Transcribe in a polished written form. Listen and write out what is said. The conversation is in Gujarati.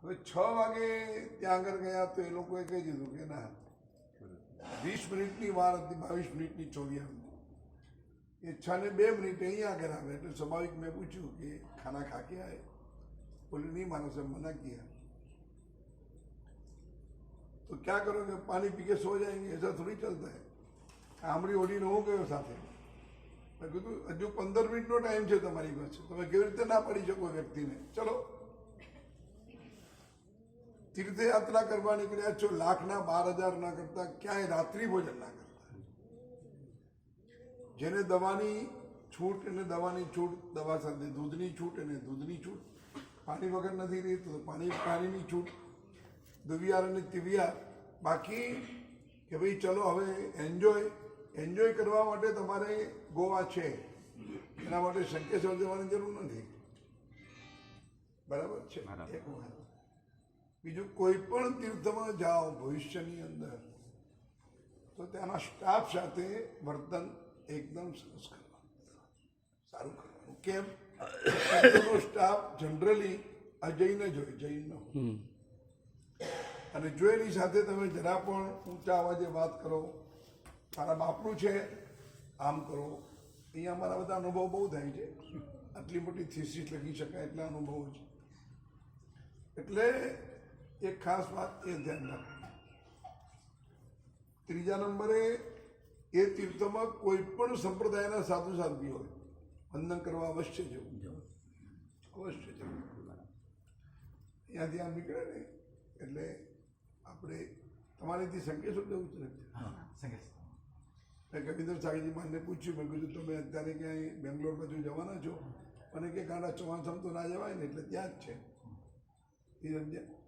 હવે 6 વાગે ત્યાં આગળ ગયા તો એ લોકોએ કહી દીધું કે ના 20 મિનિટની વાર હતી, 22 મિનિટની 24 એ 6 ને 2 મિનિટે અહીંયા આગળ આવે એટલે સ્વાભાવિક મેં પૂછ્યું કે ખાના ખા કે આए? बोले नहीं मानो सब मना किया। तो क्या करोगे? पानी पी के सो जाएंगे? ऐसा थोड़ी चलता है। आमड़ी ओढ़ीने हो गयो સાથે। મેં કીધું હજુ 15 મિનિટનો ટાઈમ છે તમારી પાસે, તમે કેવી રીતે ના પાડી શકો વ્યક્તિને? ચલો તીર્થયાત્રા કરવા નીકળ્યા છો, 1,12,000 ના કરતા ક્યાંય રાત્રિ ભોજન ના કરતા। જેને દવાની છૂટ એને દવાની છૂટ, દવા સાથે દૂધની છૂટ એને દૂધની છૂટ, પાણી વગર નથી રહી તો પાણીની છૂટ, દુવિયાર અને તિવિયાર। બાકી કે ભાઈ ચલો હવે એન્જોય કરવા માટે તમારે ગોવા છે, એના માટે શંકેશ્વર જવાની જરૂર નથી, બરાબર છે? એક વખત બીજું કોઈ પણ તીર્થમાં જાઓ ભવિષ્યની અંદર તો ત્યાંના સ્ટાફ સાથે વર્તન એકદમ સરસ કરવાનું, સારું કરવાનું। કેમ? સ્ટાફ જનરલી અજૈન જ હોય, જૈન ન હોય, અને જો એની સાથે તમે જરા પણ ઊંચા અવાજે વાત કરો, મારા બાપનું છે આમ કરો, અહીંયા અમારા બધા અનુભવ બહુ થાય છે, આટલી મોટી થીસીસ લખી શકાય એટલા અનુભવો છે। એટલે એક ખાસ વાત એ ધ્યાન રાખો। ત્રીજા નંબરે એ તીર્થમાં કોઈ પણ સંપ્રદાયના સાધુ સાધ્વી હોય વંદન કરવા અવશ્ય જવું, અવશ્ય જવું। અહીંયાથી આમ નીકળે ને એટલે આપણે તમારેથી શંકેશ્વર જવું છે? મેં કવિન્દર સાગરજી માનને પૂછ્યું, મેં કીધું તમે અત્યારે ક્યાંય બેંગ્લોર બાજુ જવાના છો? અને કે ગાંડા ચોમાસામાં તો ના જવાય ને એટલે ત્યાં જ છે, એ સમજ્યા?